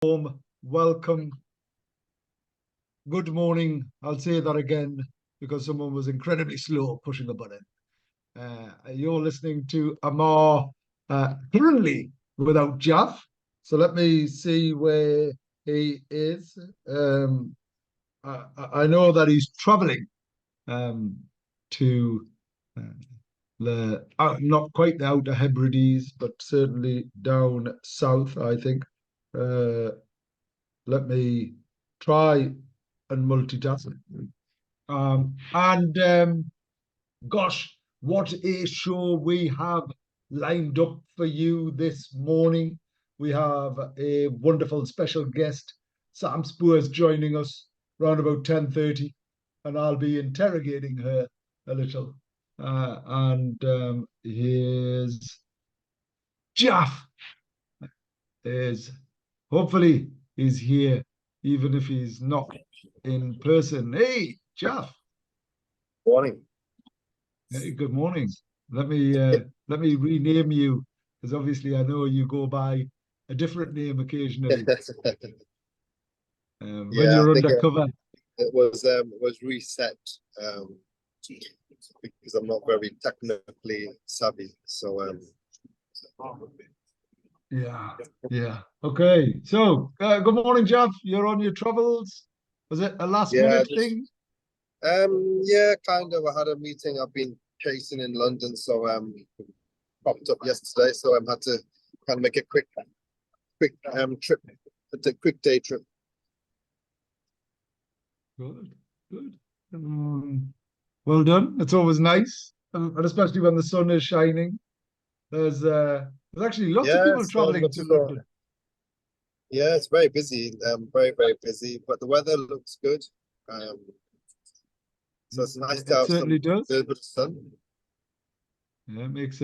warm welcome. Good morning. I'll say that again because someone was incredibly slow pushing the button. You're listening to Ammar currently without Jalf. So let me see where he is. I know that he's traveling to not quite the Outer Hebrides, but certainly down south, I think. Let me try and multitask. Gosh, what a show we have lined up for you this morning. We have a wonderful special guest, Sam Spoors, joining us around about 10:30, and I'll be interrogating her a little. Here's Jaff is hopefully he's here, even if he's not in person. Hey, Jaff. Morning. Hey, good morning. Let me rename you because obviously I know you go by a different name occasionally. When Yeah, you're I think undercover. it was reset because I'm not very technically savvy. So Yeah. Okay. So good morning, Jeff. You're on your travels. Was it a last yeah, minute thing? yeah, kind of. I had a meeting I've been chasing in London, so popped up yesterday, so I had to kind of make a quick trip, a quick day trip. Good. Well done. It's always nice, and especially when the sun is shining. There's actually lots of people traveling to London. Yeah, it's very busy. Very busy, but the weather looks good. So it's nice to have some little bit of sun. Yeah, it makes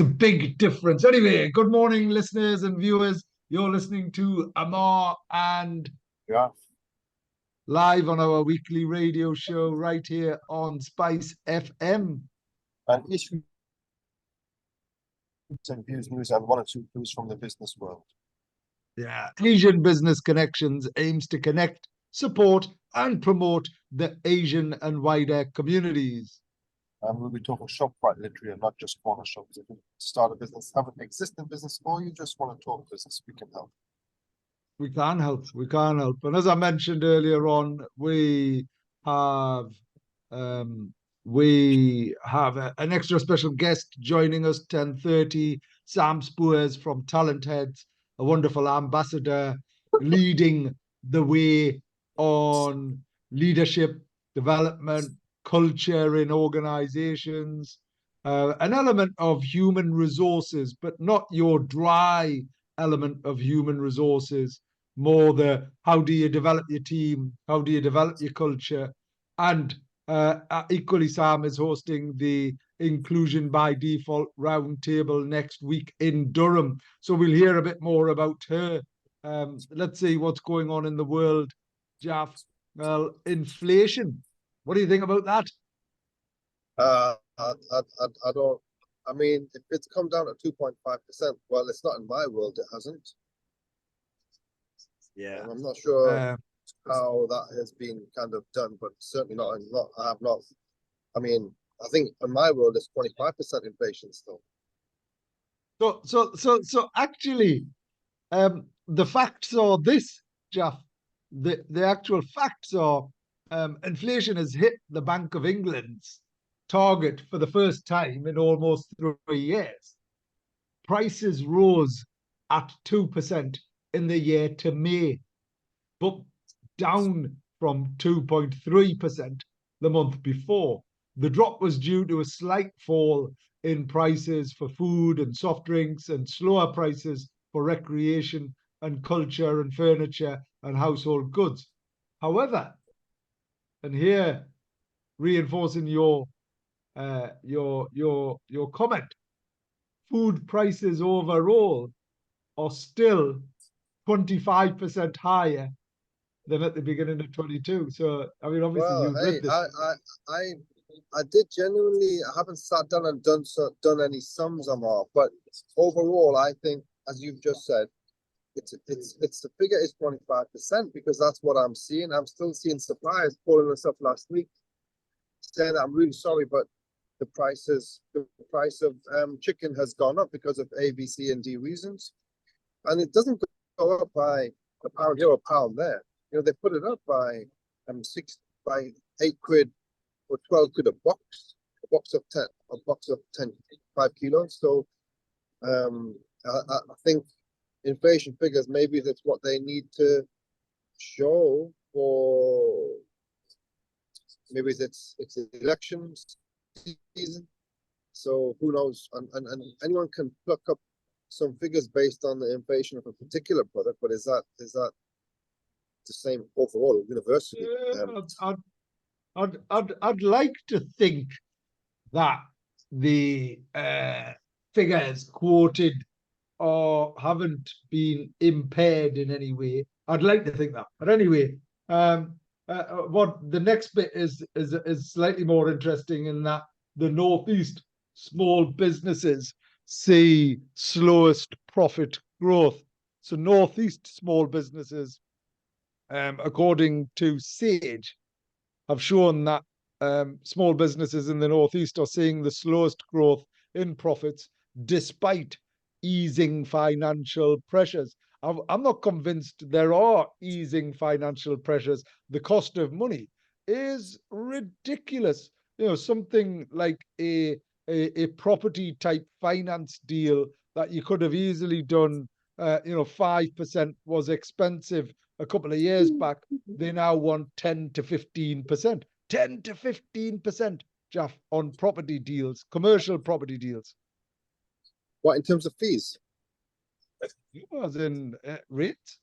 a big difference. Anyway, good morning, listeners and viewers. You're listening to Ammar and Jalf live on our weekly radio show right here on Spice FM. And issue and views, news, and one or two clues from the business world. Yeah, Asian Business Connections aims to connect, support, and promote the Asian and wider communities. And we'll be talking shopfront literally and not just corner shops. If you start a business, have an existing business, or you just want to talk business, we can help. We can help. We can help. And as I mentioned earlier on, we have an extra special guest joining us 10:30. Sam Spoors from TalentHeads, a wonderful ambassador leading the way on leadership, development, culture in organizations, an element of human resources, but not your dry element of human resources, more the how do you develop your team, how do you develop your culture. And equally, Sam is hosting the Inclusion by Default Roundtable next week in Durham. So we'll hear a bit more about her. Let's see what's going on in the world, Jaff. Well, inflation. What do you think about that? I don't. I mean, if it's come down to 2.5%, well, it's not in my world. It hasn't. Yeah, and I'm not sure how that has been kind of done, but certainly not. I have not. I mean, I think in my world it's 25% inflation still. So actually, the facts are this, Jeff. The actual facts are inflation has hit the Bank of England's target for the first time in almost 3 years. Prices rose at 2% in the year to May, but down from 2.3% the month before. The drop was due to a slight fall in prices for food and soft drinks and slower prices for recreation and culture and furniture and household goods. However, and here reinforcing your comment, food prices overall are still 25% higher than at the beginning of 22. So I mean, obviously, well, you've read this. I did genuinely. I haven't sat down and done any sums on all, but overall, I think, as you've just said, it's the figure is 25% because that's what I'm seeing. I'm still seeing suppliers calling us up last week saying that I'm really sorry, but the price of chicken has gone up because of A, B, C, and D reasons, and it doesn't go up by a pound here or a pound there. You know, they put it up by 8 quid or 12 quid a box of 5 kilos. So I think inflation figures, maybe that's what they need to show for, maybe it's election season, so who knows, and anyone can pluck up some figures based on the inflation of a particular product, but is that the same overall universally? I'd like to think that the figures quoted or haven't been impaired in any way. I'd like to think that. But anyway, what the next bit is slightly more interesting in that the Northeast small businesses see slowest profit growth. So Northeast small businesses, according to Sage, have shown that small businesses in the Northeast are seeing the slowest growth in profits despite easing financial pressures. I'm not convinced there are easing financial pressures. The cost of money is ridiculous. You know, something like a property type finance deal that you could have easily done, 5% was expensive a couple of years back. They now want 10 to 15%. 10 to 15%, Jeff, on property deals, commercial property deals. What, in terms of fees? As in rates.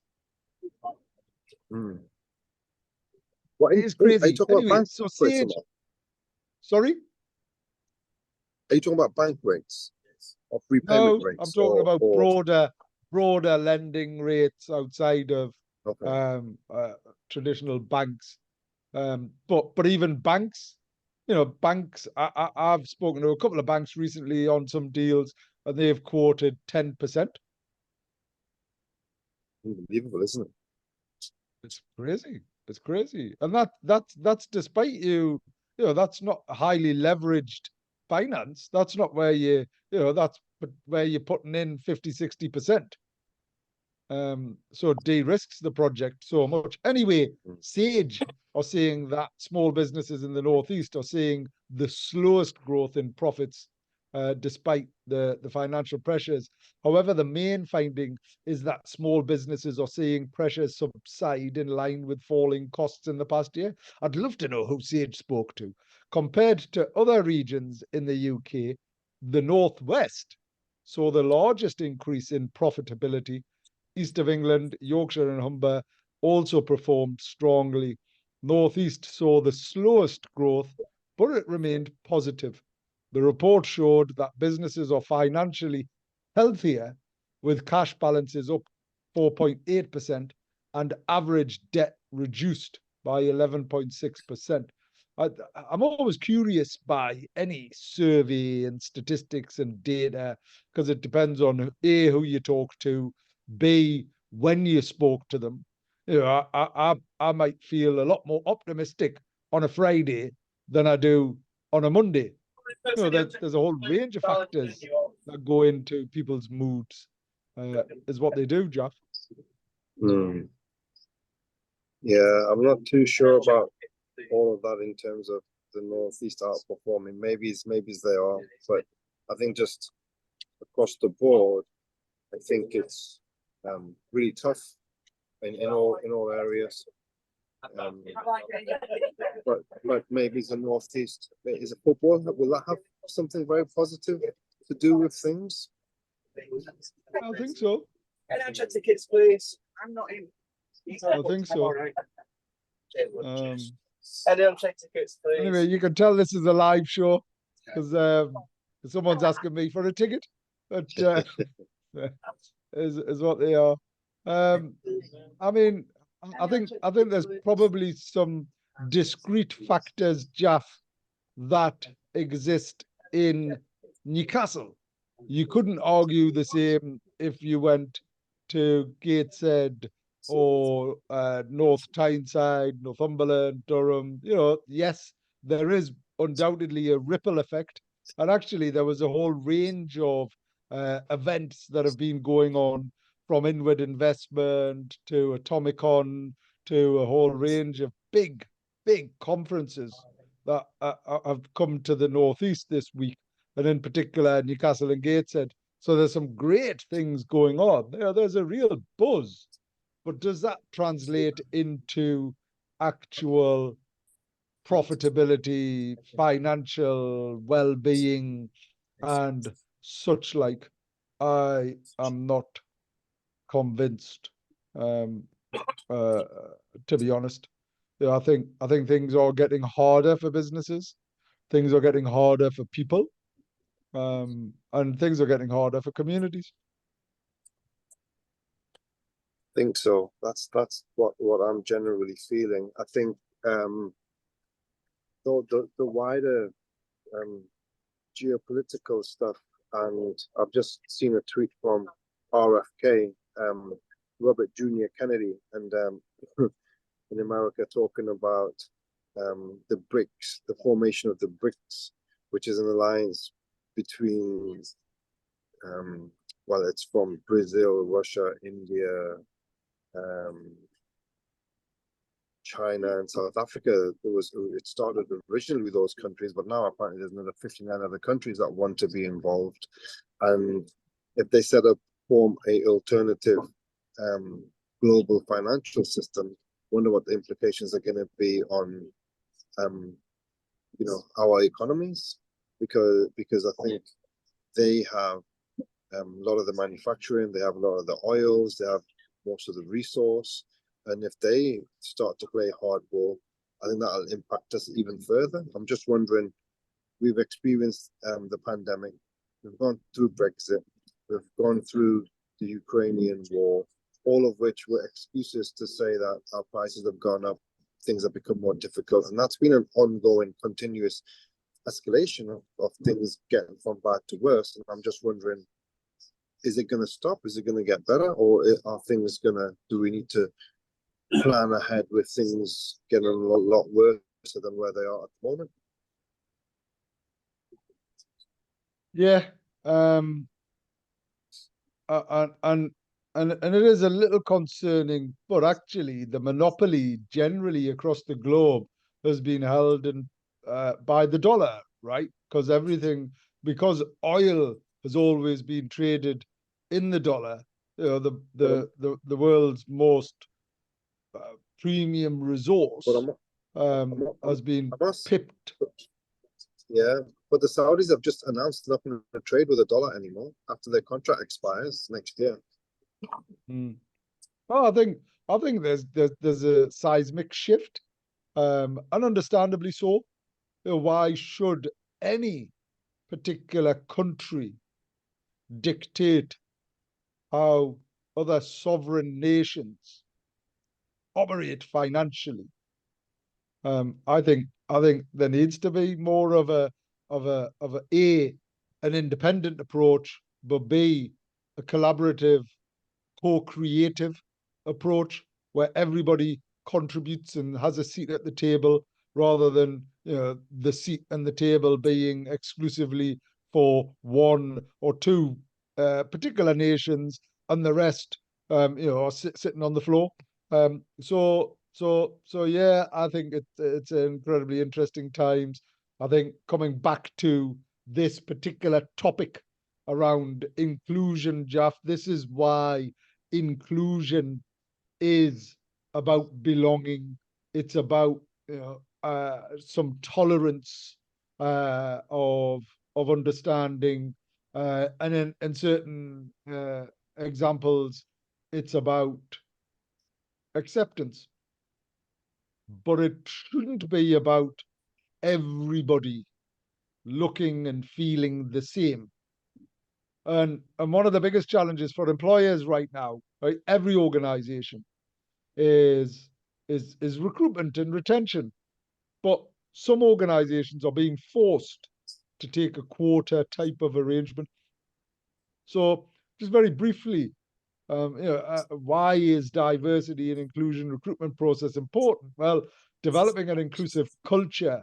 What it is crazy. Are you talking anyway, about bank so rates? Sage, sorry? Are you talking about bank rates or prepayment rates? I'm talking about broader lending rates outside of traditional banks. But even banks, banks, I've spoken to a couple of banks recently on some deals, and they've quoted 10%. Unbelievable, isn't it? It's crazy. It's crazy. And that's despite that's not highly leveraged finance. That's not where that's where you're putting in 50, 60%. So it de-risks the project so much. Anyway, Sage are saying that small businesses in the Northeast are seeing the slowest growth in profits despite the financial pressures. However, the main finding is that small businesses are seeing pressures subside in line with falling costs in the past year. I'd love to know who Sage spoke to. Compared to other regions in the UK, the Northwest saw the largest increase in profitability. East of England, Yorkshire and Humber also performed strongly. Northeast saw the slowest growth, but it remained positive. The report showed that businesses are financially healthier, with cash balances up 4.8% and average debt reduced by 11.6%. I'm always curious by any survey and statistics and data, because it depends on A, who you talk to, B, when you spoke to them. I might feel a lot more optimistic on a Friday than I do on a Monday. There's a whole range of factors that go into people's moods, is what they do, Jeff. Yeah, I'm not too sure about all of that in terms of the Northeast outperforming. Maybe they are, but I think just across the board, I think it's really tough in all areas. But maybe the Northeast is a football. Will that have something very positive to do with things? I think so. Can I check tickets, please? I'm not in. I think so. Check tickets, please. Anyway, you can tell this is a live show because someone's asking me for a ticket, but is what they are. I mean, I think there's probably some discrete factors, Jeff, that exist in Newcastle. You couldn't argue the same if you went to Gateshead or North Tyneside, Northumberland, Durham, yes, there is undoubtedly a ripple effect. And actually, there was a whole range of events that have been going on, from inward investment to Atomicon to a whole range of big, big conferences that have come to the Northeast this week, and in particular Newcastle and Gateshead. So there's some great things going on. There's a real buzz, but does that translate into actual profitability, financial well-being, and such like? I am not convinced, uh, to be honest. I think things are getting harder for businesses. Things are getting harder for people, and things are getting harder for communities. Think so. That's what I'm generally feeling. I think the wider geopolitical stuff, and I've just seen a tweet from RFK, Robert Jr. Kennedy, and in America talking about the BRICS, the formation of the BRICS, which is an alliance between well, it's from Brazil, Russia, India, China, and South Africa. It started originally with those countries, but now apparently there's another 59 other countries that want to be involved. And if they form a alternative global financial system, wonder what the implications are going to be on our economies, because I think they have a lot of the manufacturing, they have a lot of the oils, they have most of the resource, and if they start to play hardball, I think that'll impact us even further. I'm just wondering, we've experienced the pandemic, we've gone through Brexit, we've gone through the Ukrainian war, all of which were excuses to say that our prices have gone up, things have become more difficult, and that's been an ongoing, continuous escalation of things getting from bad to worse. And I'm just wondering, is it going to stop? Is it going to get better? Or are things do we need to plan ahead with things getting a lot worse than where they are at the moment? Yeah. And it is a little concerning, but actually the monopoly generally across the globe has been held in by the dollar, right? Because oil has always been traded in the dollar. The world's most premium resource has been pipped. Yeah, but the Saudis have just announced they're not going to trade with the dollar anymore after their contract expires next year. Well, I think there's a seismic shift, and understandably so. Why should any particular country dictate how other sovereign nations operate financially? I think there needs to be more of an independent approach, but B, a collaborative, co-creative approach where everybody contributes and has a seat at the table, rather than the seat and the table being exclusively for one or two particular nations, and the rest are sitting on the floor. So yeah, I think it's incredibly interesting times. I think coming back to this particular topic around inclusion, Jalf, this is why inclusion is about belonging. It's about some tolerance of understanding, and in certain examples, it's about acceptance. But it shouldn't be about everybody looking and feeling the same. And one of the biggest challenges for employers right now, right, every organization, is recruitment and retention. But some organizations are being forced to take a quota type of arrangement. So just very briefly, Why is diversity and inclusion recruitment process important? Well, developing an inclusive culture,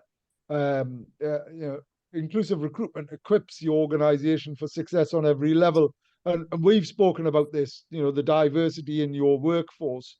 inclusive recruitment equips the organization for success on every level. And we've spoken about this, the diversity in your workforce.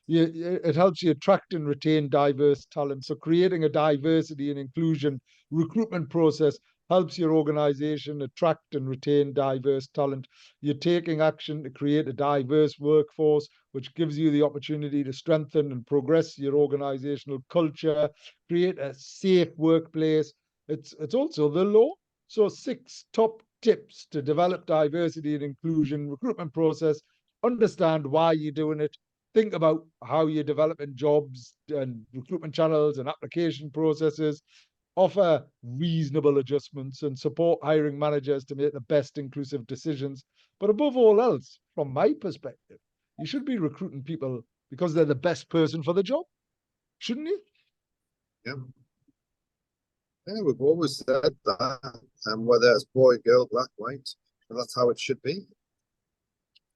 It helps you attract and retain diverse talent. So creating a diversity and inclusion recruitment process helps your organization attract and retain diverse talent. You're taking action to create a diverse workforce, which gives you the opportunity to strengthen and progress your organizational culture, create a safe workplace. It's also the law. So 6 top tips to develop diversity and inclusion recruitment process. Understand why you're doing it. Think about how you're developing jobs and recruitment channels and application processes. Offer reasonable adjustments and support hiring managers to make the best inclusive decisions. But above all else, from my perspective, you should be recruiting people because they're the best person for the job, shouldn't you? Yeah. Yeah, we've always said that, whether it's boy, girl, black, white, and that's how it should be.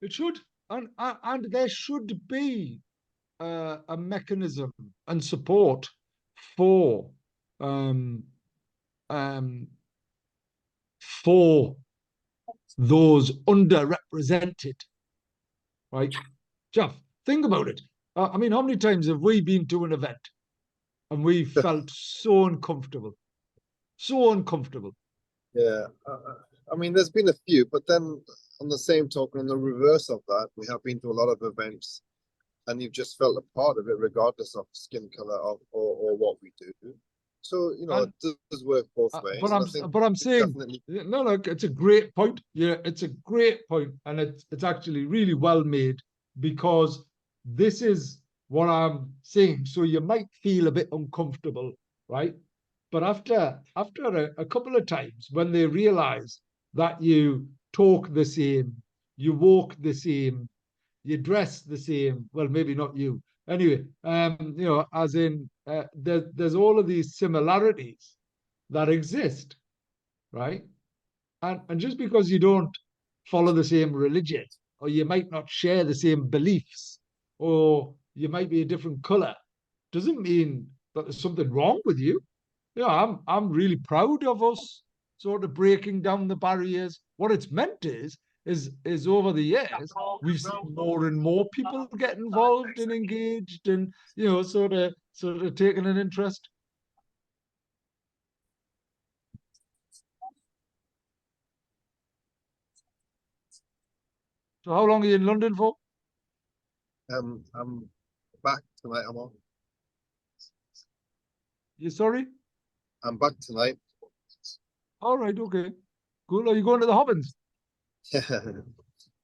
It should, and there should be a mechanism and support for um, um, for those underrepresented, right? Jeff, think about it. I mean, how many times have we been to an event and we felt so uncomfortable? So uncomfortable. Yeah, I mean, there's been a few, but then on the same token, on the reverse of that, we have been to a lot of events and you've just felt a part of it, regardless of skin color or what we do. So, And, it does work both ways. but I'm saying, definitely... no, it's a great point. Yeah, it's a great point, and it's actually really well made, because this is what I'm saying. So you might feel a bit uncomfortable, right? But after a couple of times, when they realize that you talk the same, you walk the same, you dress the same. Well, maybe not you. Anyway, as in there's all of these similarities that exist, right? And just because you don't follow the same religion, or you might not share the same beliefs, or you might be a different color, doesn't mean that there's something wrong with you. I'm really proud of us sort of breaking down the barriers. What it's meant is over the years we've seen more and more people get involved and engaged, and sort of taking an interest. So how long are you in London for? I'm back tonight, Ammar. You sorry? I'm back tonight. All right, okay. Cool. Are you going to the Hobbins?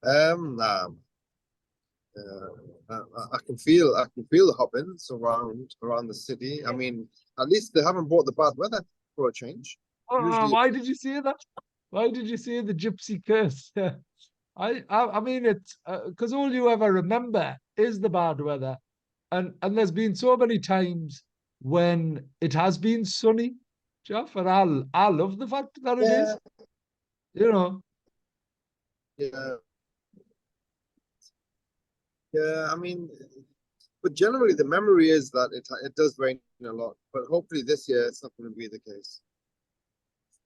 Nah. I can feel the Hobbins around the city. I mean, at least they haven't brought the bad weather for a change. Usually, Why did you say that? Why did you say the gypsy curse? I mean, it's because all you ever remember is the bad weather, and there's been so many times when it has been sunny, Jeff, and I love the fact that it yeah, is. You know, yeah, yeah. I mean, but generally the memory is that it does rain a lot. But hopefully this year it's not going to be the case.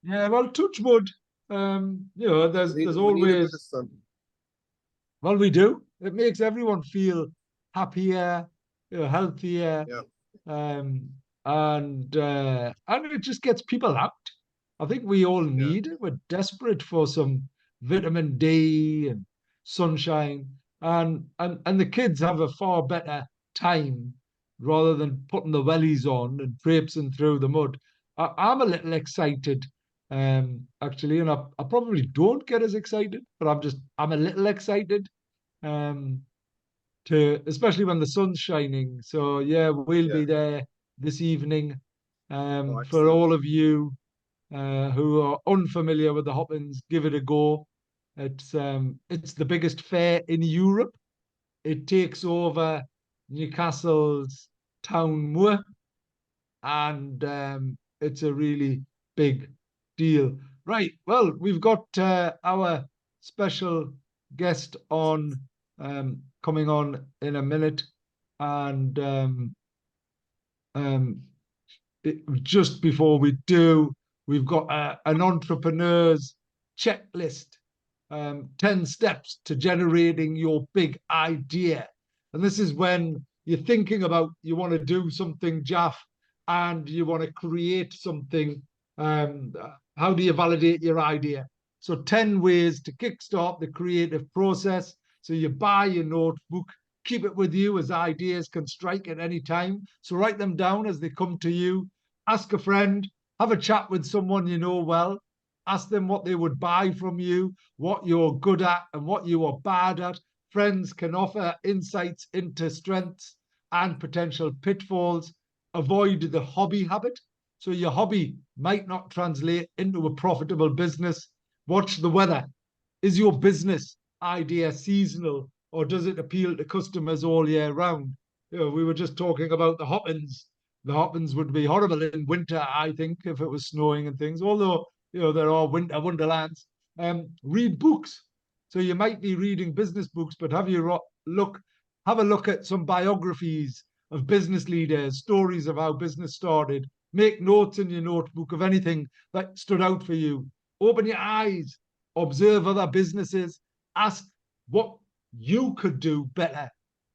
yeah. Well, touch wood. There's We need a bit of always. sun. Well, we do. It makes everyone feel happier, healthier, Yeah, um, and it just gets people out. I think we all yeah, need it. We're desperate for some vitamin D and sunshine, and the kids have a far better time rather than putting the wellies on and traipsing through the mud. I'm a little excited, actually, and I probably don't get as excited, but I'm a little excited, um, to especially when the sun's shining. So yeah, we'll yeah. be there this evening. Oh, For excellent. all of you who are unfamiliar with the Hoppins, give it a go. It's the biggest fair in Europe. It takes over Newcastle's town moor, and it's a really big deal. Right. Well, we've got our special guest on, coming on in a minute, and just before we do, we've got an entrepreneur's checklist, 10 steps to generating your big idea. And this is when you're thinking about, you want to do something, Jalf, and you want to create something. How do you validate your idea? So 10 ways to kickstart the creative process. So you buy your notebook, keep it with you, as ideas can strike at any time. So write them down as they come to you. Ask a friend, have a chat with someone you know well. Ask them what they would buy from you, what you're good at and what you are bad at. Friends can offer insights into strengths and potential pitfalls. Avoid the hobby habit. So your hobby might not translate into a profitable business. Watch the weather. Is your business idea seasonal, or does it appeal to customers all year round? You know, we were just talking about the Hoppins. The Hoppins would be horrible in winter, I think, if it was snowing and things. Although, you know, there are winter wonderlands. Read books. So you might be reading business books, but have a look at some biographies of business leaders, stories of how business started. Make notes in your notebook of anything that stood out for you. Open your eyes, observe other businesses, ask what you could do better.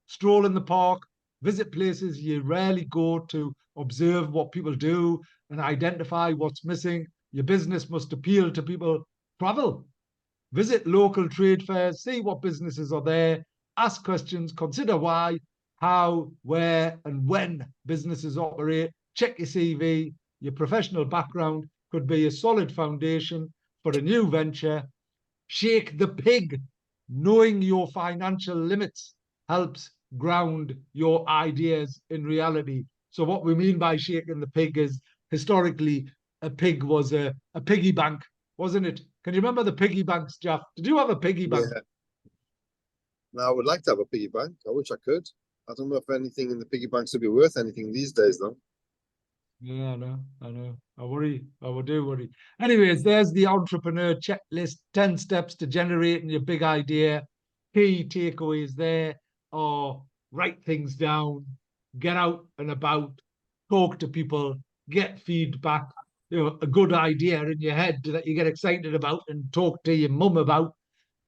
Stroll in the park, visit places you rarely go to, observe what people do and identify what's missing. Your business must appeal to people. Travel, visit local trade fairs, see what businesses are there, ask questions, consider why, how, where, and when businesses operate. Check your CV. Your professional background could be a solid foundation for a new venture. Shake the pig. Knowing your financial limits helps ground your ideas in reality. So what we mean by shaking the pig is, historically, a pig was a piggy bank, wasn't it? Can you remember the piggy banks, Jalf? Did you have a piggy bank? Yeah. Now I would like to have a piggy bank. I wish I could. I don't know if anything in the piggy banks would be worth anything these days, though. Yeah, I know. I do worry. Anyways, there's the entrepreneur checklist, 10 steps to generating your big idea. Key takeaways there are: write things down, get out and about, talk to people, get feedback. You know, a good idea in your head that you get excited about and talk to your mum about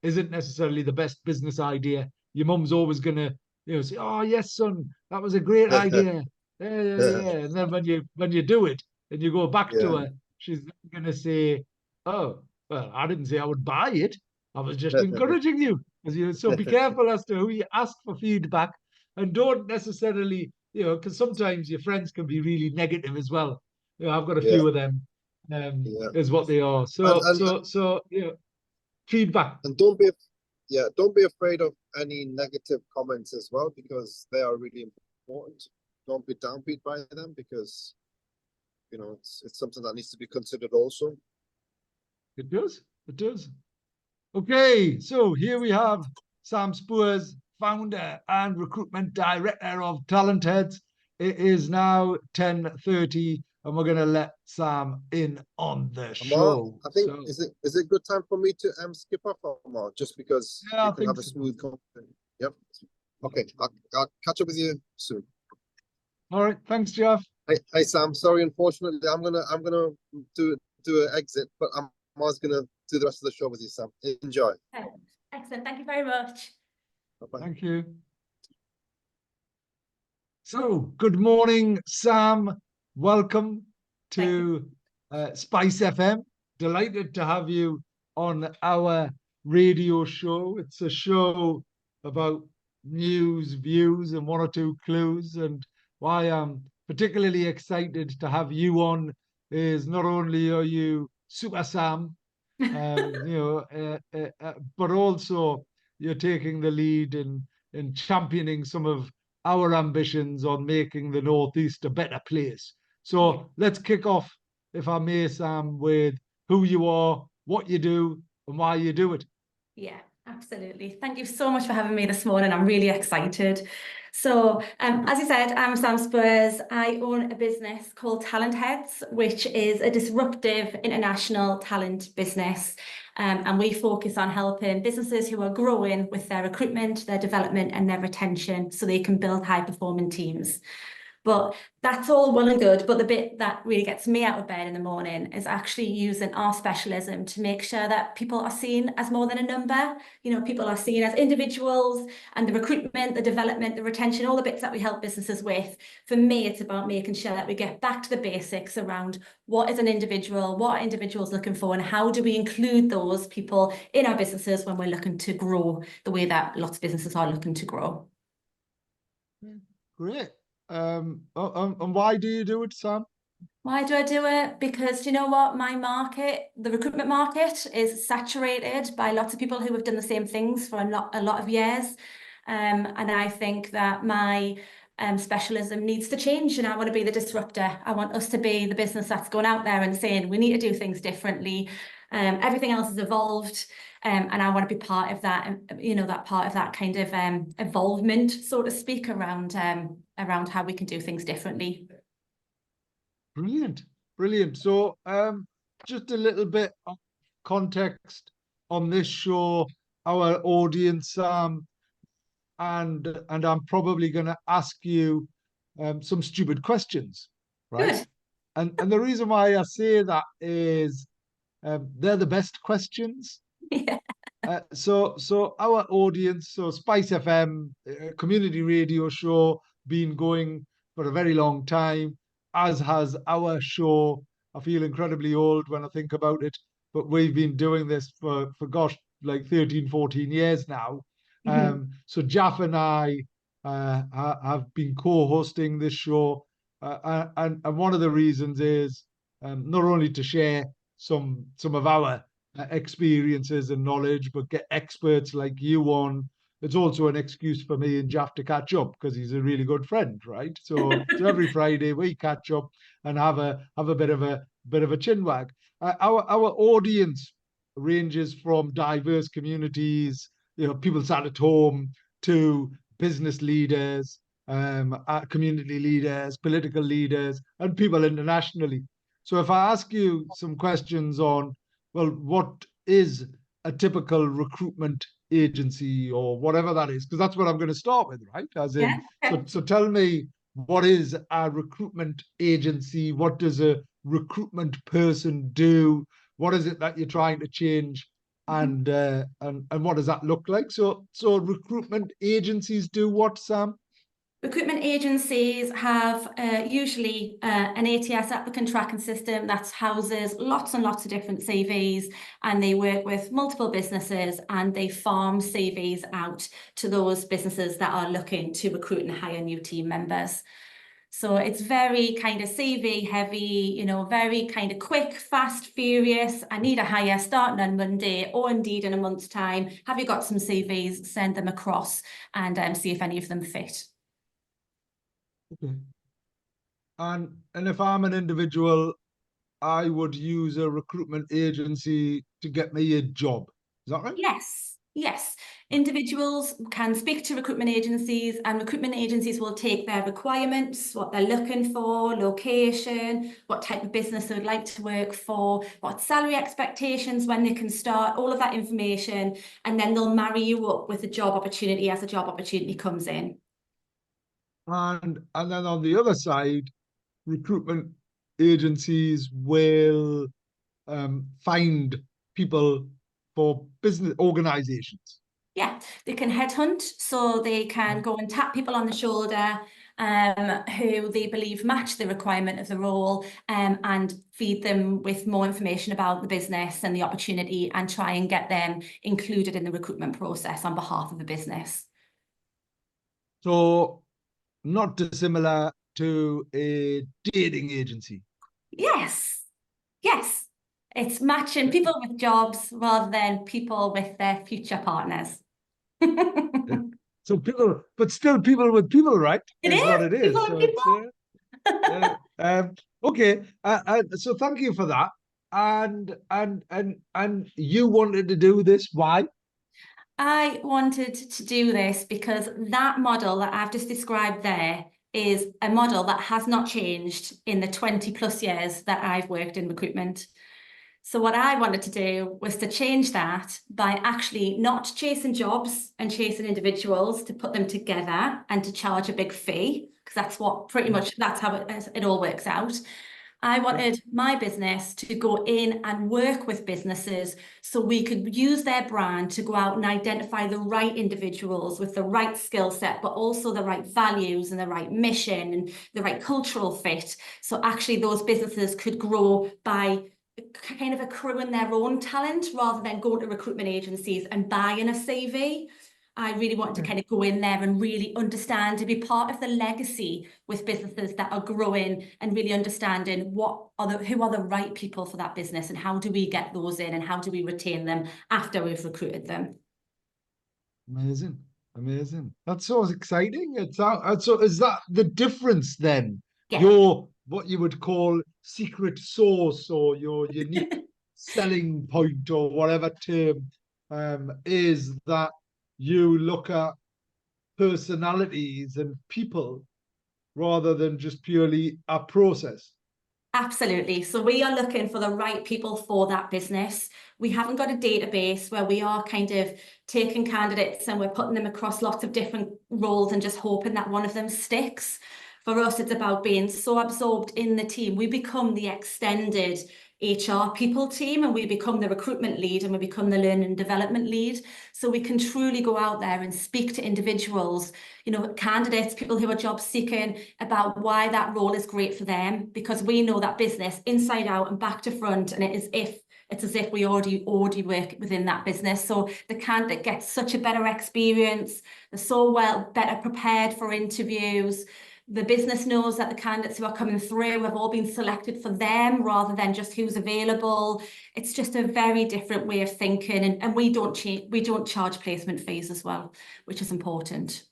isn't necessarily the best business idea. Your mum's always gonna, you know, say, "Oh yes, son, that was a great idea." Yeah. And then when you do it and you go back to Yeah. her, she's gonna say, "Oh, well, I didn't say I would buy it. I was just encouraging you." So be careful as to who you ask for feedback, and don't necessarily, you know, because sometimes your friends can be really negative as well. You know, I've got a Yeah. few of them, Yeah. is what they are. So you know, feedback. And don't be afraid of any negative comments as well, because they are really important. Don't be downbeat by them, because you know it's something that needs to be considered also. It does. It does. Okay, so here we have Sam Spoors, founder and recruitment director of TalentHeads. It is now 10:30, and we're going to let Sam in on the Ammar, show. I think So, is it good time for me to skip off, Ammar, just because yeah, we I can have think a so. smooth conversation. Yep. Okay, I'll catch up with you soon. All right, thanks, Jalf. Hey Sam, sorry, unfortunately, I'm gonna do an exit, but Ammar's gonna do the rest of the show with you, Sam. Enjoy. Excellent. Thank you very much. Bye-bye. Thank you. So, good morning, Sam. Welcome to Spice FM. Delighted to have you on our radio show. It's a show about news, views, and one or two clues. And why I'm particularly excited to have you on is, not only are you Super Sam, but also you're taking the lead in championing some of our ambitions on making the Northeast a better place. So let's kick off, if I may, Sam, with who you are, what you do, and why you do it. Yeah, absolutely. Thank you so much for having me this morning. I'm really excited. So, as you said, I'm Sam Spoors. I own a business called TalentHeads, which is a disruptive international talent business. And we focus on helping businesses who are growing with their recruitment, their development, and their retention so they can build high-performing teams. But that's all well and good. But the bit that really gets me out of bed in the morning is actually using our specialism to make sure that people are seen as more than a number. You know, people are seen as individuals, and the recruitment, the development, the retention, all the bits that we help businesses with. For me, it's about making sure that we get back to the basics around what is an individual, what are individuals looking for, and how do we include those people in our businesses when we're looking to grow the way that lots of businesses are looking to grow. Great. And why do you do it, Sam? Why do I do it? Because you know what? My market, the recruitment market, is saturated by lots of people who have done the same things for a lot of years. And I think that my specialism needs to change, and I want to be the disruptor. I want us to be the business that's going out there and saying we need to do things differently. Everything else has evolved. And I want to be part of that, you know, that part of that kind of involvement, so to speak, around how we can do things differently. Brilliant, brilliant. So, just a little bit of context on this show, our audience, and I'm probably going to ask you some stupid questions, right? Good. And the reason why I say that is they're the best questions. Yeah. So our audience, so Spice FM, community radio show, been going for a very long time, as has our show. I feel incredibly old when I think about it, but we've been doing this for gosh, like 13, 14 years now. So Jalf and I have been co-hosting this show, and one of the reasons is not only to share some of our experiences and knowledge, but get experts like you on. It's also an excuse for me and Jalf to catch up because he's a really good friend, right? So every Friday we catch up and have a bit of a chin wag. Our audience ranges from diverse communities, you know, people sat at home, to business leaders, community leaders, political leaders, and people internationally. So if I ask you some questions on, well, what is a typical recruitment agency or whatever that is? Because that's what I'm going to start with, right? As in, Yeah. so tell me, what is a recruitment agency? What does a recruitment person do? What is it that you're trying to change? And what does that look like? So recruitment agencies do what, Sam? Recruitment agencies have usually an ATS, applicant tracking system, that houses lots and lots of different CVs, and they work with multiple businesses and they farm CVs out to those businesses that are looking to recruit and hire new team members. So it's very kind of CV heavy, you know, very kind of quick, fast, furious. I need a hire starting on Monday, or indeed in a month's time. Have you got some CVs? Send them across and see if any of them fit. Okay. And if I'm an individual, I would use a recruitment agency to get me a job. Is that right? Yes, yes. Individuals can speak to recruitment agencies, and recruitment agencies will take their requirements, what they're looking for, location, what type of business they would like to work for, what salary expectations, when they can start, all of that information, and then they'll marry you up with a job opportunity as a job opportunity comes in. And then on the other side, recruitment agencies will find people for business organizations. Yeah, they can headhunt, so they can go and tap people on the shoulder who they believe match the requirement of the role, and feed them with more information about the business and the opportunity, and try and get them included in the recruitment process on behalf of the business. So not dissimilar to a dating agency. Yes, yes. It's matching people with jobs rather than people with their future partners. So people, but still people with people, right? It Is what it is. people So with people. okay. So thank you for that. And you wanted to do this. Why? I wanted to do this because that model that I've just described there is a model that has not changed in the 20 plus years that I've worked in recruitment. So what I wanted to do was to change that by actually not chasing jobs and chasing individuals to put them together and to charge a big fee, because that's what pretty much, that's how it all works out. I wanted my business to go in and work with businesses so we could use their brand to go out and identify the right individuals with the right skill set, but also the right values and the right mission and the right cultural fit. So actually those businesses could grow by kind of accruing their own talent rather than going to recruitment agencies and buying a CV. I really wanted to kind of go in there and really understand, to be part of the legacy with businesses that are growing and really understanding who are the right people for that business and how do we get those in and how do we retain them after we've recruited them. Amazing, amazing. That's so exciting. So is that the difference then? Yeah. Your what you would call secret sauce or your unique selling point or whatever term is that you look at personalities and people rather than just purely a process. Absolutely. So we are looking for the right people for that business. We haven't got a database where we are kind of taking candidates and we're putting them across lots of different roles and just hoping that one of them sticks. For us, it's about being so absorbed in the team. We become the extended HR people team and we become the recruitment lead and we become the learning and development lead. So we can truly go out there and speak to individuals, you know, candidates, people who are job seeking, about why that role is great for them, because we know that business inside out and back to front, and it's as if we already work within that business. So the candidate gets such a better experience. They're so better prepared for interviews. The business knows that the candidates who are coming through have all been selected for them rather than just who's available. It's just a very different way of thinking, and we don't charge placement fees as well, which is important.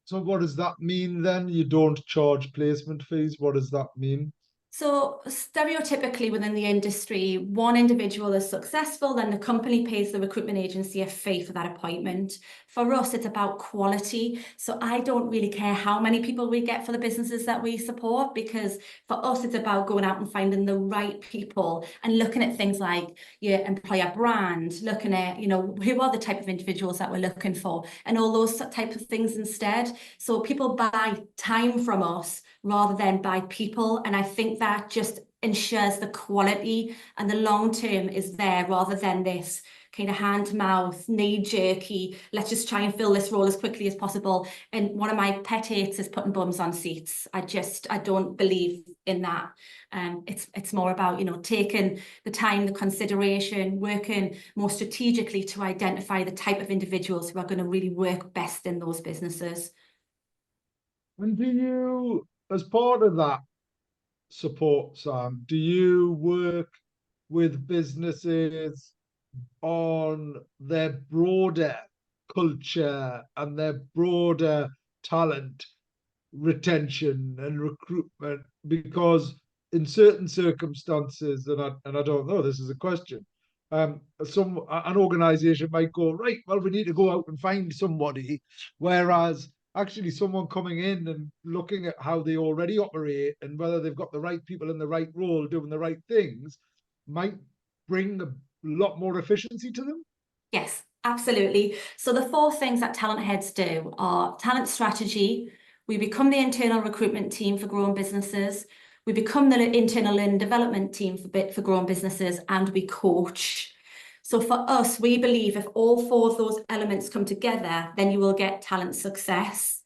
So what does that mean then? You don't charge placement fees. What does that mean? So stereotypically within the industry, one individual is successful, then the company pays the recruitment agency a fee for that appointment. For us, it's about quality. So I don't really care how many people we get for the businesses that we support, because for us, it's about going out and finding the right people and looking at things like your employer brand, looking at, you know, who are the type of individuals that we're looking for and all those type of things instead. So people buy time from us rather than by people. And I think that just ensures the quality and the long term is there rather than this kind of hand-to-mouth, knee-jerky, let's just try and fill this role as quickly as possible. And one of my pet hates is putting bums on seats. I don't believe in that. It's more about, you know, taking the time, the consideration, working more strategically to identify the type of individuals who are going to really work best in those businesses. And do you, as part of that support, Sam, do you work with businesses on their broader culture and their broader talent retention and recruitment? Because in certain circumstances, and I don't know, this is a question, an organization might go, right, well, we need to go out and find somebody, whereas actually someone coming in and looking at how they already operate and whether they've got the right people in the right role doing the right things might bring a lot more efficiency to them. Yes, absolutely. So the 4 things that TalentHeads do are talent strategy. We become the internal recruitment team for growing businesses. We become the internal learning development team for growing businesses, and we coach. So for us, we believe if all 4 of those elements come together, then you will get talent success.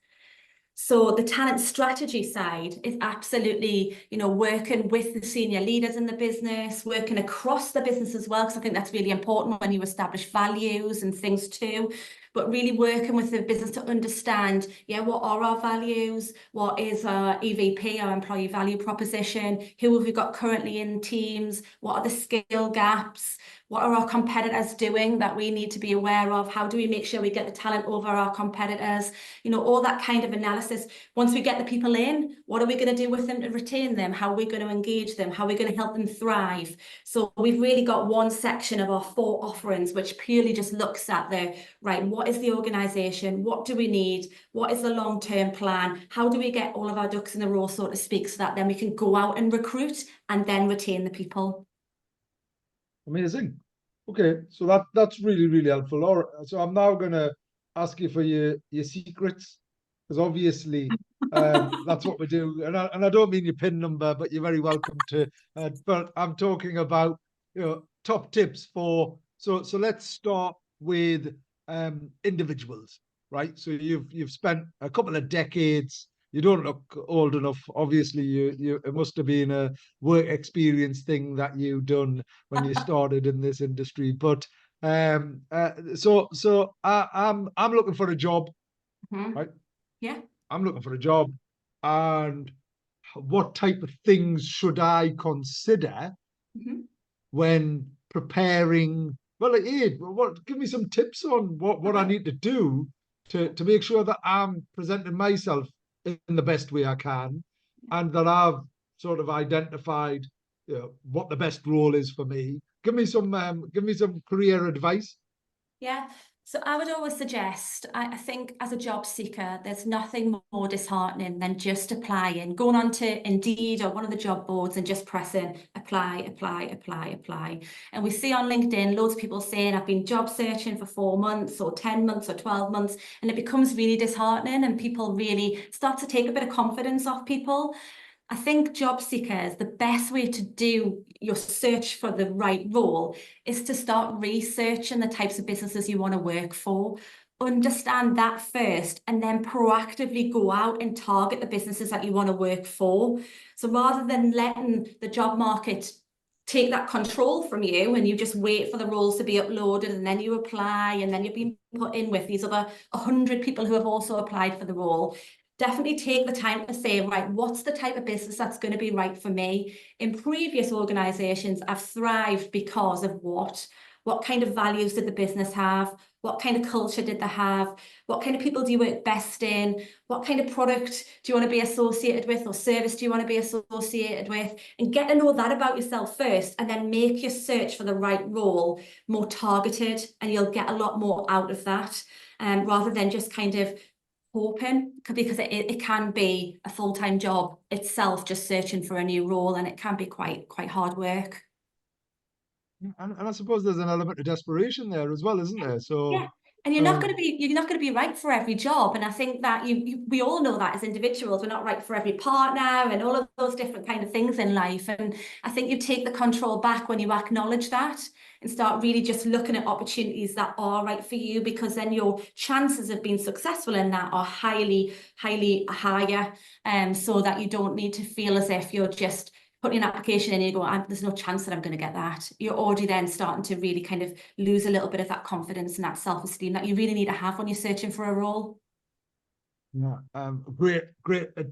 So the talent strategy side is absolutely, you know, working with the senior leaders in the business, working across the business as well, because I think that's really important when you establish values and things too. but really working with the business to understand, yeah, what are our values? What is our EVP, our employee value proposition? Who have we got currently in teams? What are the skill gaps? What are our competitors doing that we need to be aware of? How do we make sure we get the talent over our competitors? You know, all that kind of analysis. Once we get the people in, what are we going to do with them to retain them? How are we going to engage them? How are we going to help them thrive? So we've really got one section of our 4 offerings, which purely just looks at the, right, what is the organisation? What do we need? What is the long-term plan? How do we get all of our ducks in a row, so to speak, so that then we can go out and recruit and then retain the people? Amazing. Okay, so that's really, really helpful. All right, so I'm now going to ask you for your secrets, because obviously that's what we do. And I don't mean your PIN number, but you're very welcome to. But I'm talking about, you know, top tips for. So let's start with individuals, right? So you've spent a couple of decades. You don't look old enough. Obviously, it must have been a work experience thing that you done when you started in this industry. But so I'm looking for a job, right? Yeah. I'm looking for a job, and what type of things should I consider when preparing? Well, give me some tips on what I need to do to make sure that I'm presenting myself in the best way I can, and that I've sort of identified, you know, what the best role is for me. Give me some career advice. Yeah. So I would always suggest, I think as a job seeker, there's nothing more disheartening than just applying, going on to Indeed or one of the job boards and just pressing apply, apply, apply, apply. And we see on LinkedIn loads of people saying, I've been job searching for 4 months or 10 months or 12 months, and it becomes really disheartening, and people really start to take a bit of confidence off people. I think job seekers, the best way to do your search for the right role is to start researching the types of businesses you want to work for. Understand that first, and then proactively go out and target the businesses that you want to work for. So rather than letting the job market take that control from you and you just wait for the roles to be uploaded and then you apply and then you're being put in with these other 100 people who have also applied for the role, definitely take the time to say, right, what's the type of business that's going to be right for me? In previous organisations, I've thrived because of what? What kind of values did the business have? What kind of culture did they have? What kind of people do you work best in? What kind of product do you want to be associated with, or service do you want to be associated with? And get to know that about yourself first, and then make your search for the right role more targeted, and you'll get a lot more out of that, rather than just kind of hoping, because it can be a full-time job itself, just searching for a new role, and it can be quite hard work. And I suppose there's an element of desperation there as well, isn't there? So yeah. And you're not going to be right for every job. And I think that we all know that as individuals, we're not right for every partner and all of those different kind of things in life. And I think you take the control back when you acknowledge that and start really just looking at opportunities that are right for you, because then your chances of being successful in that are highly higher. So that you don't need to feel as if you're just putting an application in and you go, there's no chance that I'm going to get that. You're already then starting to really kind of lose a little bit of that confidence and that self-esteem that you really need to have when you're searching for a role. Yeah, great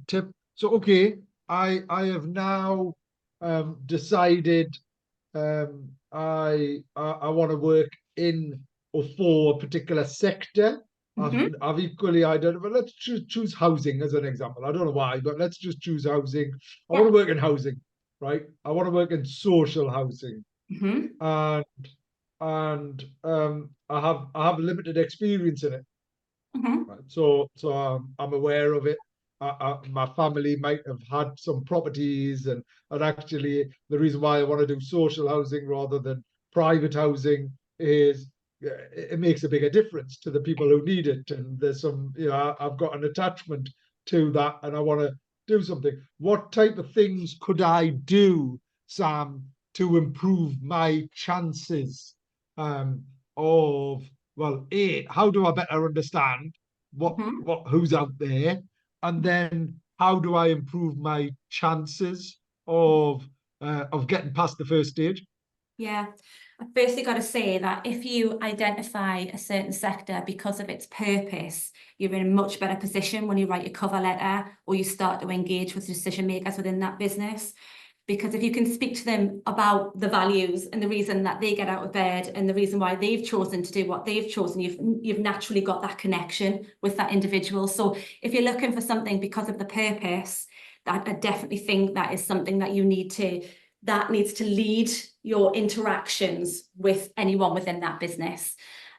tip. So okay, I have now decided I want to work in or for a particular sector. I've equally identified. Let's choose housing as an example. I don't know why, but let's just choose housing. I want to work in housing, right? I want to work in social housing, and I have limited experience in it. Right? So I'm aware of it. My family might have had some properties, and actually the reason why I want to do social housing rather than private housing is it makes a bigger difference to the people who need it. And there's some, you know, I've got an attachment to that, and I want to do something. What type of things could I do, Sam, to improve my chances of, well, how do I better understand who's out there, and then how do I improve my chances of getting past the first stage? Yeah, I firstly got to say that if you identify a certain sector because of its purpose, you're in a much better position when you write your cover letter or you start to engage with decision makers within that business. Because if you can speak to them about the values and the reason that they get out of bed and the reason why they've chosen to do what they've chosen, you've naturally got that connection with that individual. So if you're looking for something because of the purpose, that I definitely think that is something that that needs to lead your interactions with anyone within that business.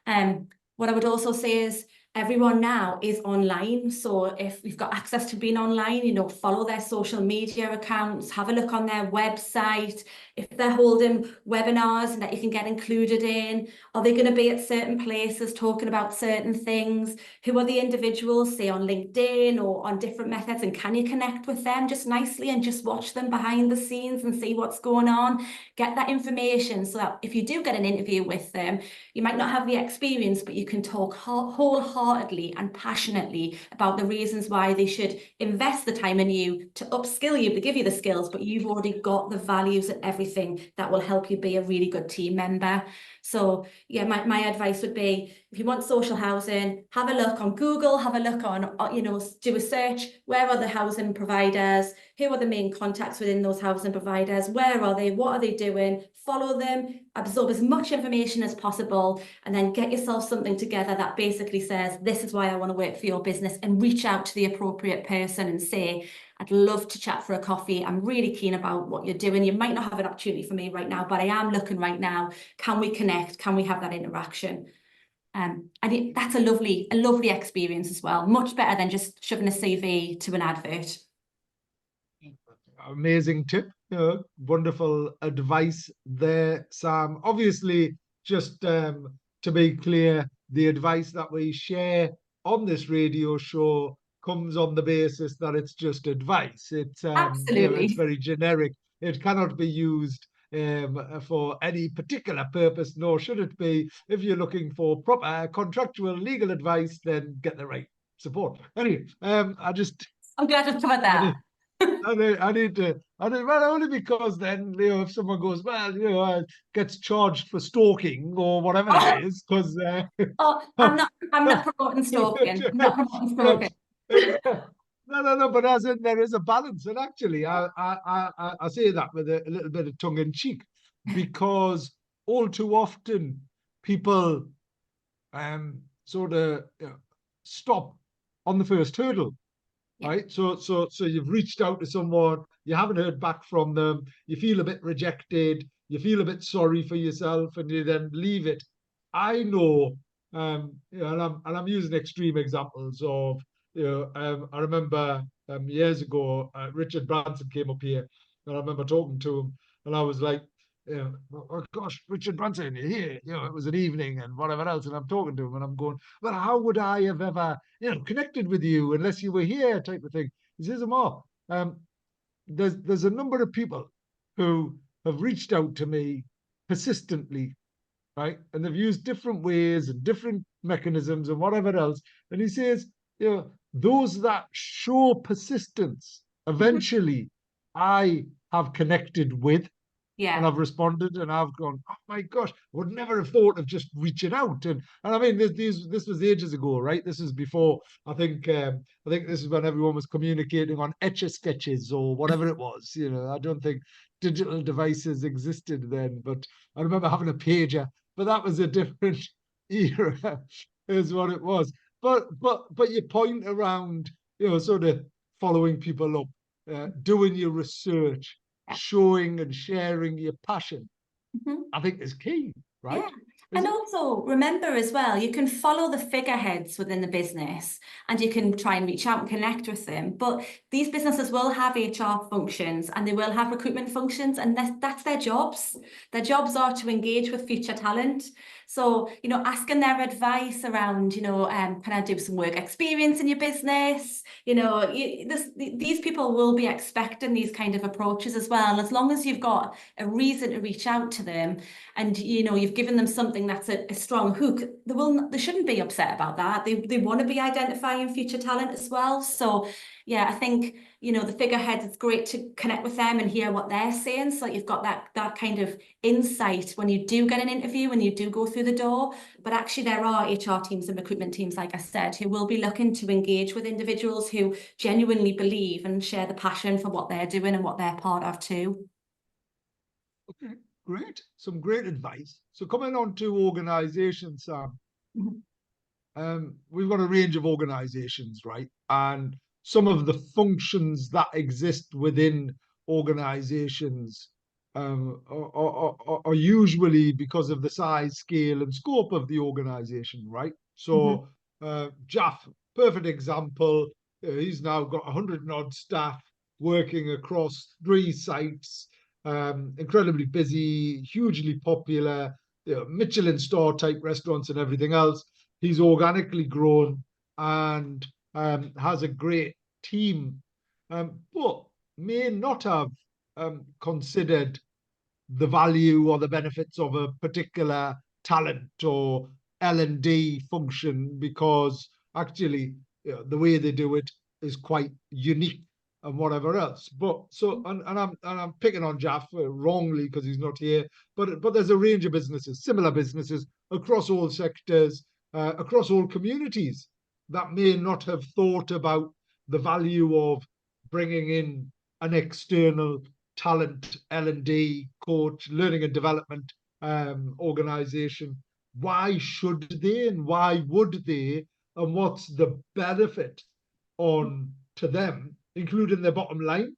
What I would also say is everyone now is online. So if you've got access to being online, you know, follow their social media accounts, have a look on their website. If they're holding webinars and that you can get included in, are they going to be at certain places talking about certain things? Who are the individuals, say on LinkedIn or on different methods, and can you connect with them just nicely and just watch them behind the scenes and see what's going on? Get that information so that if you do get an interview with them, you might not have the experience, but you can talk wholeheartedly and passionately about the reasons why they should invest the time in you to upskill you, to give you the skills, but you've already got the values and everything that will help you be a really good team member. So yeah, my advice would be, if you want social housing, have a look on Google, have a look on, you know, do a search. Where are the housing providers? Who are the main contacts within those housing providers? Where are they? What are they doing? Follow them, absorb as much information as possible, and then get yourself something together that basically says, this is why I want to work for your business, and reach out to the appropriate person and say, I'd love to chat for a coffee. I'm really keen about what you're doing. You might not have an opportunity for me right now, but I am looking right now. Can we connect? Can we have that interaction? That's a lovely experience as well. Much better than just shoving a CV to an advert. Amazing tip. Wonderful advice there, Sam. Obviously, just to be clear, the advice that we share on this radio show comes on the basis that it's just advice. It's Absolutely. it's very generic. It cannot be used for any particular purpose, nor should it be. If you're looking for proper contractual legal advice, then get the right support. Anyway, I'm glad I've covered that. I need to, well, only because then, you know, if someone goes, well, you know, gets charged for stalking or whatever it is, because I'm not promoting stalking. I'm not promoting stalking. No, but as in there is a balance, and actually, I say that with a little bit of tongue in cheek, because all too often people sort of stop on the first hurdle. Right. So you've reached out to someone, you haven't heard back from them, you feel a bit rejected, you feel a bit sorry for yourself, and you then leave it. I know, you know, and I'm using extreme examples of, you know, I remember years ago, Richard Branson came up here, and I remember talking to him, and I was like, oh gosh, Richard Branson, you're here. You know, it was an evening and whatever else, and I'm talking to him, and I'm going, well, how would I have ever, you know, connected with you unless you were here, type of thing. He says, Ammar, there's a number of people who have reached out to me persistently, right, and they've used different ways and different mechanisms and whatever else. And he says, you know, those that show persistence, eventually, I have connected with. Yeah. And I've responded, and I've gone, oh my gosh, I would never have thought of just reaching out. And I mean, this was ages ago, right? This is before, I think this is when everyone was communicating on Etch-a-Sketches or whatever it was. You know, I don't think digital devices existed then, but I remember having a pager, but that was a different era, is what it was. But your point around, you know, sort of following people up, doing your research, showing and sharing your passion, I think is key, right? Yeah. And also remember as well, you can follow the figureheads within the business and you can try and reach out and connect with them. But these businesses will have HR functions and they will have recruitment functions, and that's their jobs. Their jobs are to engage with future talent. So, you know, asking their advice around, you know, can I do some work experience in your business? You know, these people will be expecting these kind of approaches as well. And as long as you've got a reason to reach out to them and, you know, you've given them something that's a strong hook, they shouldn't be upset about that. They want to be identifying future talent as well. So yeah, I think, you know, the figureheads, it's great to connect with them and hear what they're saying. So you've got that kind of insight when you do get an interview, when you do go through the door. But actually there are HR teams and recruitment teams, like I said, who will be looking to engage with individuals who genuinely believe and share the passion for what they're doing and what they're part of too. Okay, great. Some great advice. So coming on to organizations, Sam. We've got a range of organizations, right? And some of the functions that exist within organizations are usually because of the size, scale, and scope of the organization, right? So, Jalf, perfect example. He's now got 100 and odd staff working across 3 sites, incredibly busy, hugely popular, Michelin star type restaurants and everything else. He's organically grown and has a great team, but may not have considered the value or the benefits of a particular talent or L&D function, because actually, you know, the way they do it is quite unique and whatever else. But so and I'm picking on Jalf wrongly because he's not here, but there's a range of businesses, similar businesses across all sectors, across all communities, that may not have thought about the value of bringing in an external talent L&D coach, learning and development organization. Why should they, and why would they, and what's the benefit on to them, including their bottom line?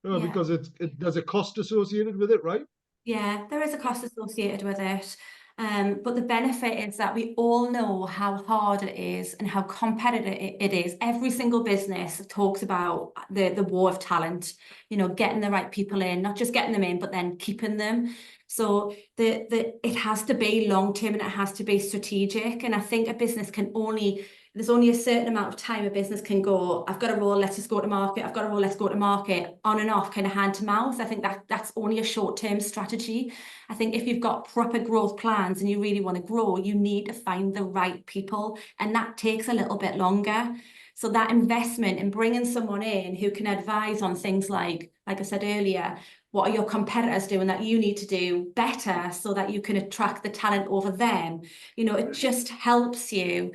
Because there's a cost associated with it, right? Yeah, there is a cost associated with it. But the benefit is that we all know how hard it is and how competitive it is. Every single business talks about the war of talent, you know, getting the right people in, not just getting them in, but then keeping them. So it has to be long-term and it has to be strategic. And I think a business can only, there's only a certain amount of time a business can go, I've got a role, let's just go to market. I've got a role, let's go to market, on and off, kind of hand to mouth. I think that's only a short-term strategy. I think if you've got proper growth plans and you really want to grow, you need to find the right people, and that takes a little bit longer. So that investment in bringing someone in who can advise on things like I said earlier, what are your competitors doing that you need to do better so that you can attract the talent over them? You know, it just helps you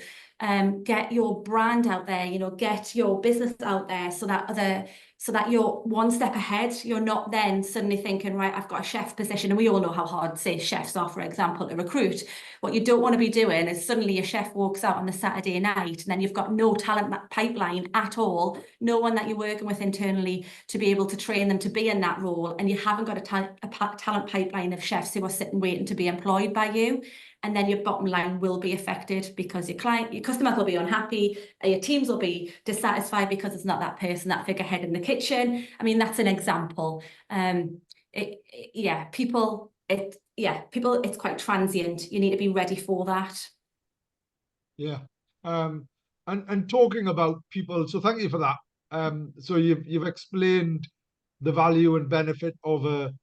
get your brand out there, you know, get your business out there so that you're one step ahead. You're not then suddenly thinking, right, I've got a chef position. And we all know how hard, say, chefs are, for example, to recruit. What you don't want to be doing is suddenly a chef walks out on a Saturday night and then you've got no talent pipeline at all, no one that you're working with internally to be able to train them to be in that role. And you haven't got a talent pipeline of chefs who are sitting waiting to be employed by you. And then your bottom line will be affected because your customers will be unhappy, your teams will be dissatisfied because it's not that person, that figurehead in the kitchen. I mean, that's an example. People, it's quite transient. You need to be ready for that. Yeah. And talking about people, so thank you for that. So you've explained the value and benefit of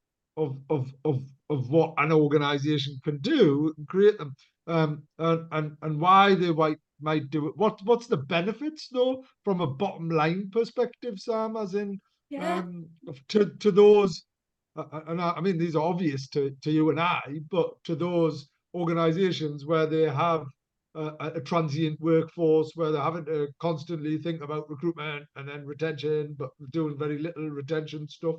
what an organization can do and create them, and why they might do it. What's the benefits though from a bottom line perspective, Sam? As in, to those, and I mean these are obvious to you and I, but to those organizations where they have a transient workforce, where they're having to constantly think about recruitment and then retention, but doing very little retention stuff.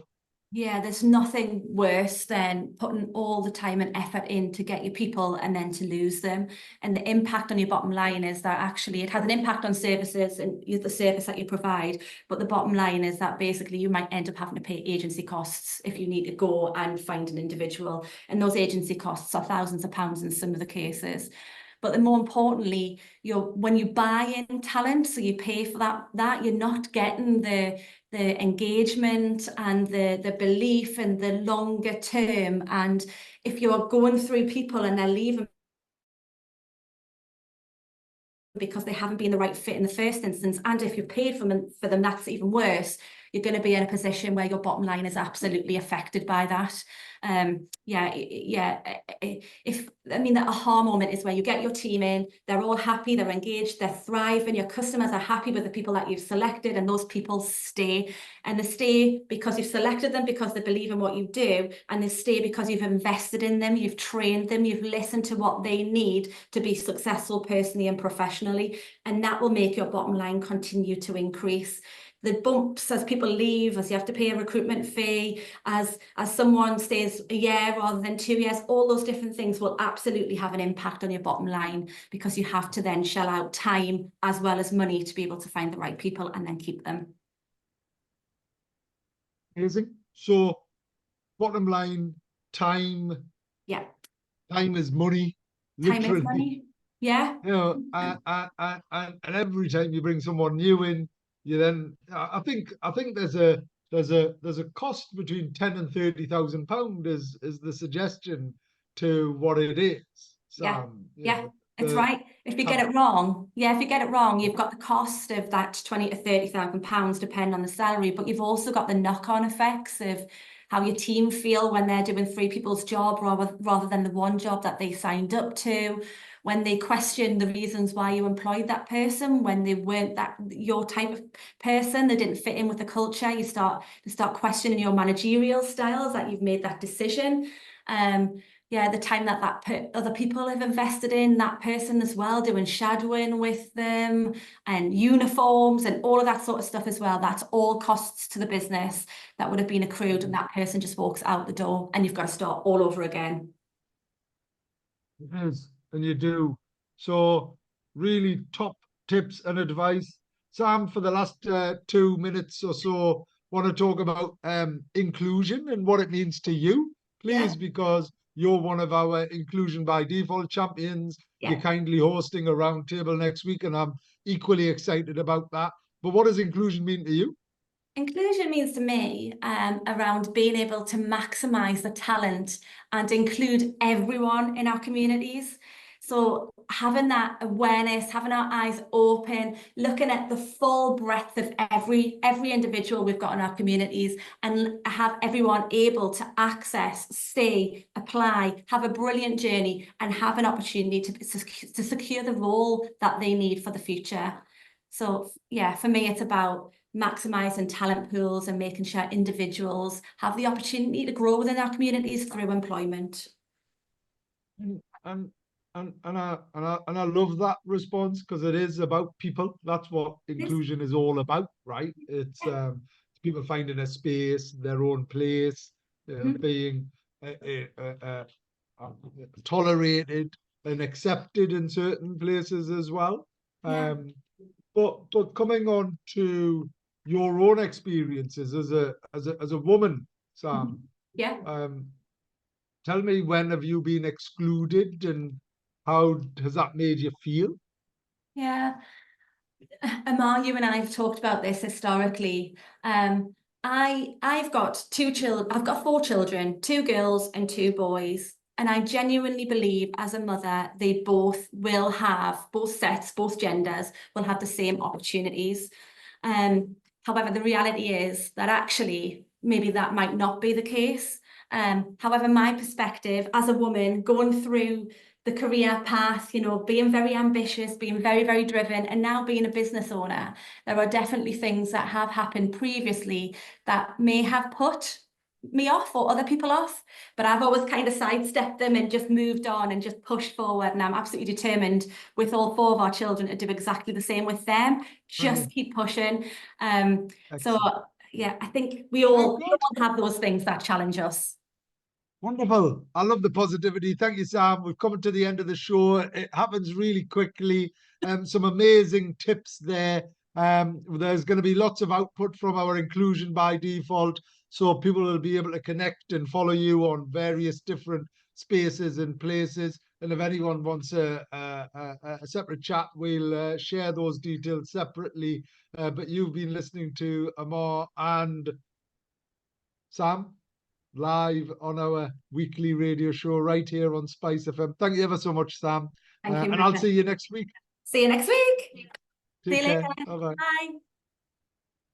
Yeah, there's nothing worse than putting all the time and effort in to get your people and then to lose them. And the impact on your bottom line is that actually it has an impact on services and the service that you provide. But the bottom line is that basically you might end up having to pay agency costs if you need to go and find an individual. And those agency costs are thousands of pounds in some of the cases. But then more importantly, when you buy in talent, so you pay for that you're not getting the engagement and the belief and the longer term. And if you're going through people and they're leaving because they haven't been the right fit in the first instance, and if you've paid for them, that's even worse. you're going to be in a position where your bottom line is absolutely affected by that. The aha moment is where you get your team in, they're all happy, they're engaged, they're thriving, your customers are happy with the people that you've selected, and those people stay. And they stay because you've selected them, because they believe in what you do, and they stay because you've invested in them, you've trained them, you've listened to what they need to be successful personally and professionally, and that will make your bottom line continue to increase. The bumps as people leave, as you have to pay a recruitment fee, as someone stays a year rather than 2 years, all those different things will absolutely have an impact on your bottom line, because you have to then shell out time as well as money to be able to find the right people and then keep them. Amazing. So bottom line, time. Yeah. Time is money. Time Literally. is money. Yeah. You know, and every time you bring someone new in, you then I think there's a cost between £10,000 and £30,000 is the suggestion to what it is. Sam, yeah. It's right. If you get it wrong, you've got the cost of that £20,000 to £30,000, depending on the salary, but you've also got the knock-on effects of how your team feel when they're doing 3 people's job rather than the one job that they signed up to, when they question the reasons why you employed that person, when they weren't your type of person, they didn't fit in with the culture. You start questioning your managerial styles, that you've made that decision. The time that other people have invested in that person as well, doing shadowing with them and uniforms and all of that sort of stuff as well. That's all costs to the business that would have been accrued, and that person just walks out the door and you've got to start all over again. It is, and you do. So really top tips and advice. Sam, for the last 2 minutes or so, want to talk about inclusion and what it means to you, please, because you're one of our Inclusion by Default champions. You're kindly hosting a roundtable next week, and I'm equally excited about that. But what does inclusion mean to you? Inclusion means to me around being able to maximise the talent and include everyone in our communities. So having that awareness, having our eyes open, looking at the full breadth of every individual we've got in our communities, and have everyone able to access, stay, apply, have a brilliant journey, and have an opportunity to secure the role that they need for the future. So for me, it's about maximising talent pools and making sure individuals have the opportunity to grow within our communities through employment. And I love that response, because it is about people. That's what inclusion is all about, right? It's people finding a space, their own place, being tolerated and accepted in certain places as well. But coming on to your own experiences as a woman, Sam. Tell me, when have you been excluded, and how has that made you feel? Ammar, you and I have talked about this historically. I've got 2 children. I've got 4 children, 2 girls and 2 boys. And I genuinely believe, as a mother, they both will have, both genders will have the same opportunities. However, the reality is that actually, maybe that might not be the case. However, my perspective as a woman going through the career path, being very ambitious, being very, very driven, and now being a business owner, there are definitely things that have happened previously that may have put me off or other people off, but I've always kind of sidestepped them and just moved on and just pushed forward. And I'm absolutely determined with all 4 of our children to do exactly the same with them. Just keep pushing. So I think we all have those things that challenge us. Wonderful. I love the positivity. Thank you, Sam. We've come to the end of the show. It happens really quickly. Some amazing tips there. There's going to be lots of output from our Inclusion by Default, so people will be able to connect and follow you on various different spaces and places. And if anyone wants a separate chat, we'll share those details separately. But you've been listening to Ammar and Sam live on our weekly radio show right here on Spice FM. Thank you ever so much, Sam. Thank you. And I'll see you next week. See you next week. Take See you care. later. Bye-bye. Bye.